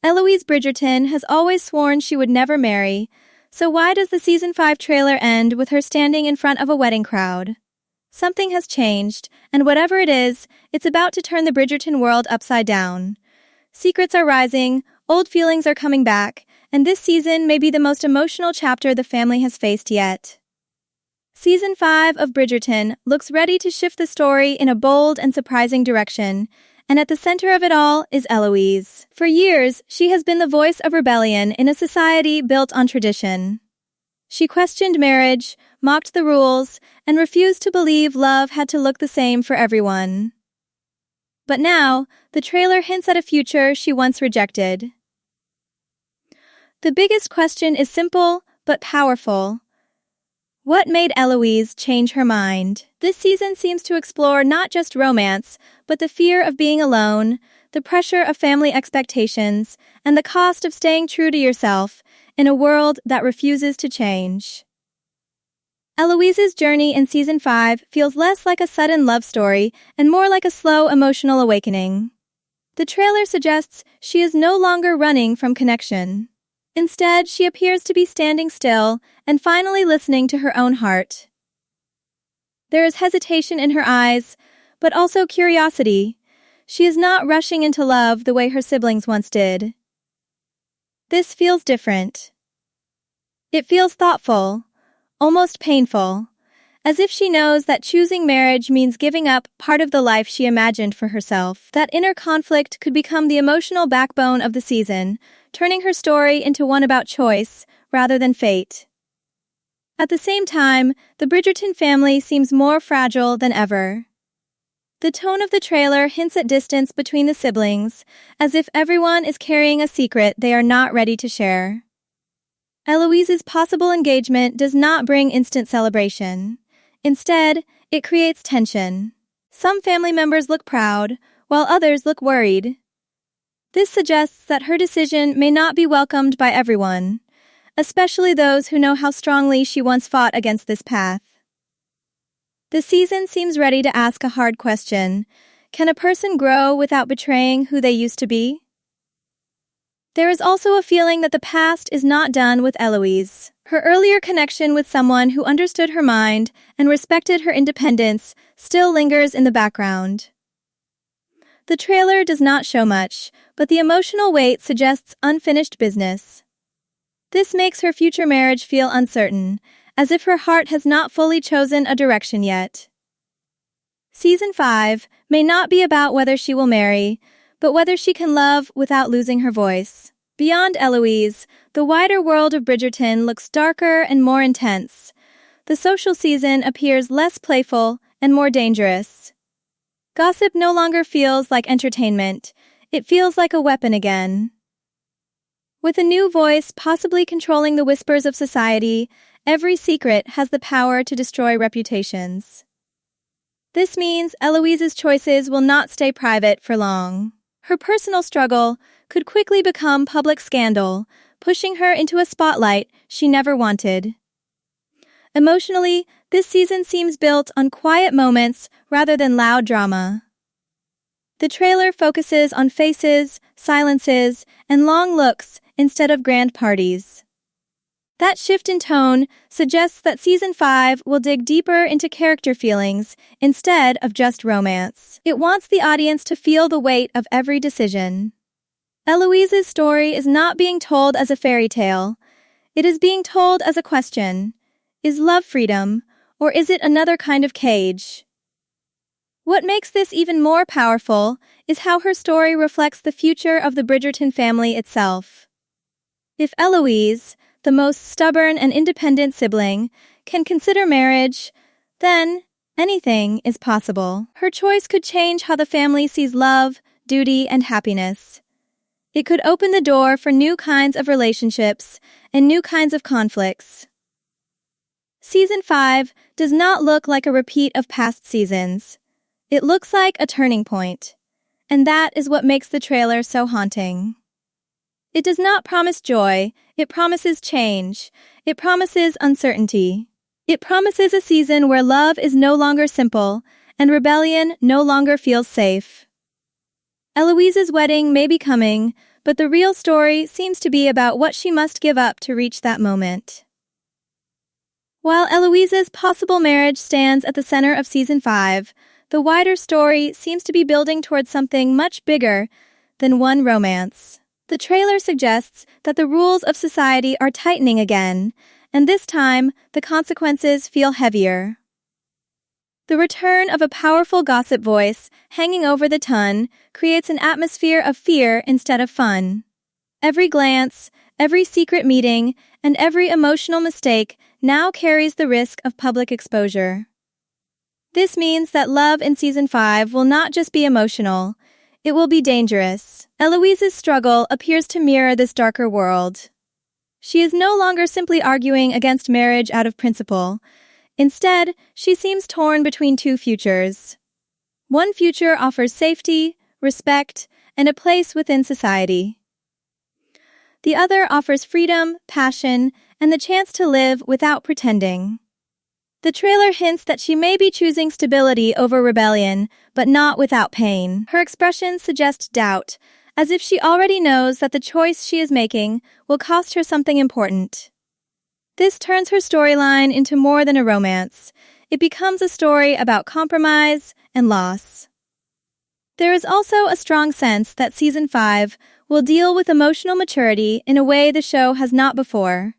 Eloise Bridgerton has always sworn she would never marry, so why does the Season 5 trailer end with her standing in front of a wedding crowd? Something has changed, and whatever it is, it's about to turn the Bridgerton world upside down. Secrets are rising, old feelings are coming back, and this season may be the most emotional chapter the family has faced yet. Season 5 of Bridgerton looks ready to shift the story in a bold and surprising direction, and at the center of it all is Eloise. For years, she has been the voice of rebellion in a society built on tradition. She questioned marriage, mocked the rules, and refused to believe love had to look the same for everyone. But now, the trailer hints at a future she once rejected. The biggest question is simple, but powerful. What made Eloise change her mind? This season seems to explore not just romance, but the fear of being alone, the pressure of family expectations, and the cost of staying true to yourself in a world that refuses to change. Eloise's journey in Season 5 feels less like a sudden love story and more like a slow emotional awakening. The trailer suggests she is no longer running from connection. Instead, she appears to be standing still and finally listening to her own heart. There is hesitation in her eyes, but also curiosity. She is not rushing into love the way her siblings once did. This feels different. It feels thoughtful, almost painful, as if she knows that choosing marriage means giving up part of the life she imagined for herself. That inner conflict could become the emotional backbone of the season, turning her story into one about choice rather than fate. At the same time, the Bridgerton family seems more fragile than ever. The tone of the trailer hints at distance between the siblings, as if everyone is carrying a secret they are not ready to share. Eloise's possible engagement does not bring instant celebration. Instead, it creates tension. Some family members look proud, while others look worried. This suggests that her decision may not be welcomed by everyone, especially those who know how strongly she once fought against this path. The season seems ready to ask a hard question. Can a person grow without betraying who they used to be? There is also a feeling that the past is not done with Eloise. Her earlier connection with someone who understood her mind and respected her independence still lingers in the background. The trailer does not show much, but the emotional weight suggests unfinished business. This makes her future marriage feel uncertain, as if her heart has not fully chosen a direction yet. Season 5 may not be about whether she will marry, but whether she can love without losing her voice. Beyond Eloise, the wider world of Bridgerton looks darker and more intense. The social season appears less playful and more dangerous. Gossip no longer feels like entertainment. It feels like a weapon again. With a new voice possibly controlling the whispers of society, every secret has the power to destroy reputations. This means Eloise's choices will not stay private for long. Her personal struggle could quickly become public scandal, pushing her into a spotlight she never wanted. Emotionally, this season seems built on quiet moments rather than loud drama. The trailer focuses on faces, silences, and long looks instead of grand parties. That shift in tone suggests that Season 5 will dig deeper into character feelings instead of just romance. It wants the audience to feel the weight of every decision. Eloise's story is not being told as a fairy tale. It is being told as a question. Is love freedom, or is it another kind of cage? What makes this even more powerful is how her story reflects the future of the Bridgerton family itself. If Eloise, the most stubborn and independent sibling, can consider marriage, then anything is possible. Her choice could change how the family sees love, duty, and happiness. It could open the door for new kinds of relationships and new kinds of conflicts. Season 5 does not look like a repeat of past seasons. It looks like a turning point, and that is what makes the trailer so haunting. It does not promise joy, it promises change. It promises uncertainty. It promises a season where love is no longer simple and rebellion no longer feels safe. Eloise's wedding may be coming, but the real story seems to be about what she must give up to reach that moment. While Eloise's possible marriage stands at the center of Season 5, the wider story seems to be building towards something much bigger than one romance. The trailer suggests that the rules of society are tightening again, and this time, the consequences feel heavier. The return of a powerful gossip voice hanging over the ton creates an atmosphere of fear instead of fun. Every glance, every secret meeting, and every emotional mistake now carries the risk of public exposure. This means that love in Season 5 will not just be emotional, it will be dangerous. Eloise's struggle appears to mirror this darker world. She is no longer simply arguing against marriage out of principle. Instead, she seems torn between two futures. One future offers safety, respect, and a place within society. The other offers freedom, passion, and the chance to live without pretending. The trailer hints that she may be choosing stability over rebellion, but not without pain. Her expressions suggest doubt, as if she already knows that the choice she is making will cost her something important. This turns her storyline into more than a romance. It becomes a story about compromise and loss. There is also a strong sense that Season 5 will deal with emotional maturity in a way the show has not before.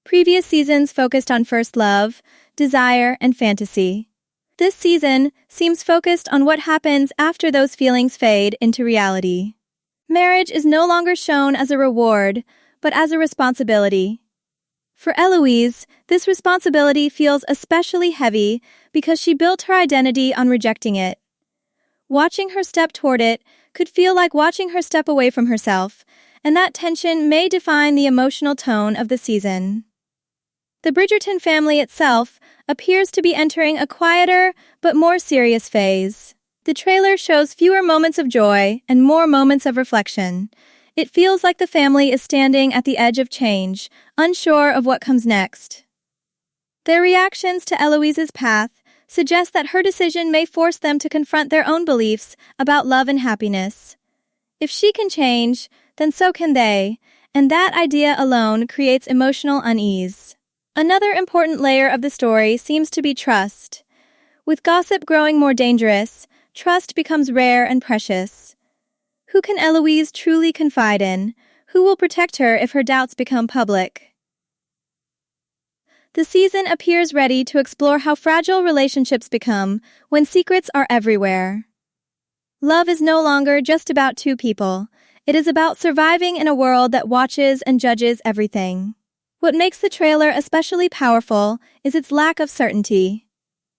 Previous seasons focused on first love, desire, and fantasy. This season seems focused on what happens after those feelings fade into reality. Marriage is no longer shown as a reward, but as a responsibility. For Eloise, this responsibility feels especially heavy because she built her identity on rejecting it. Watching her step toward it could feel like watching her step away from herself, and that tension may define the emotional tone of the season. The Bridgerton family itself appears to be entering a quieter but more serious phase. The trailer shows fewer moments of joy and more moments of reflection. It feels like the family is standing at the edge of change, unsure of what comes next. Their reactions to Eloise's path suggest that her decision may force them to confront their own beliefs about love and happiness. If she can change, then so can they, and that idea alone creates emotional unease. Another important layer of the story seems to be trust. With gossip growing more dangerous, trust becomes rare and precious. Who can Eloise truly confide in? Who will protect her if her doubts become public? The season appears ready to explore how fragile relationships become when secrets are everywhere. Love is no longer just about two people. It is about surviving in a world that watches and judges everything. What makes the trailer especially powerful is its lack of certainty.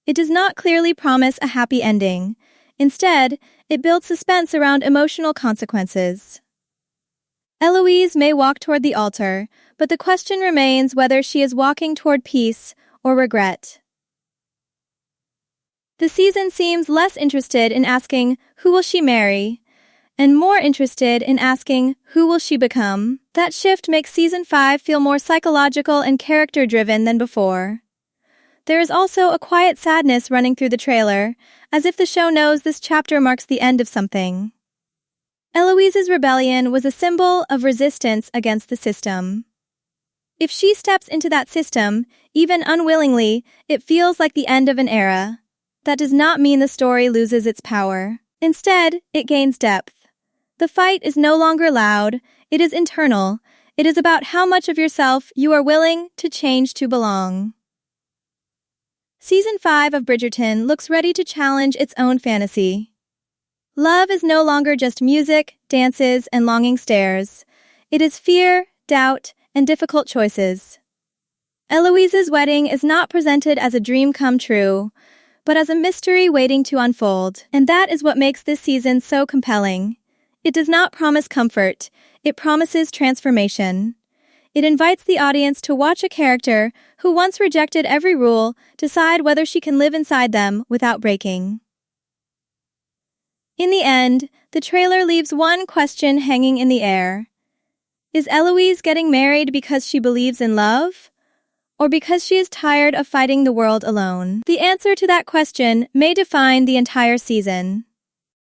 It does not clearly promise a happy ending. Instead, it builds suspense around emotional consequences. Eloise may walk toward the altar, but the question remains whether she is walking toward peace or regret. The season seems less interested in asking, who will she marry, and more interested in asking, who will she become? That shift makes Season 5 feel more psychological and character-driven than before. There is also a quiet sadness running through the trailer, as if the show knows this chapter marks the end of something. Eloise's rebellion was a symbol of resistance against the system. If she steps into that system, even unwillingly, it feels like the end of an era. That does not mean the story loses its power. Instead, it gains depth. The fight is no longer loud, it is internal. It is about how much of yourself you are willing to change to belong. Season 5 of Bridgerton looks ready to challenge its own fantasy. Love is no longer just music, dances, and longing stares. It is fear, doubt, and difficult choices. Eloise's wedding is not presented as a dream come true, but as a mystery waiting to unfold, and that is what makes this season so compelling. It does not promise comfort, it promises transformation. It invites the audience to watch a character who once rejected every rule decide whether she can live inside them without breaking. In the end, the trailer leaves one question hanging in the air. Is Eloise getting married because she believes in love? Or because she is tired of fighting the world alone? The answer to that question may define the entire season.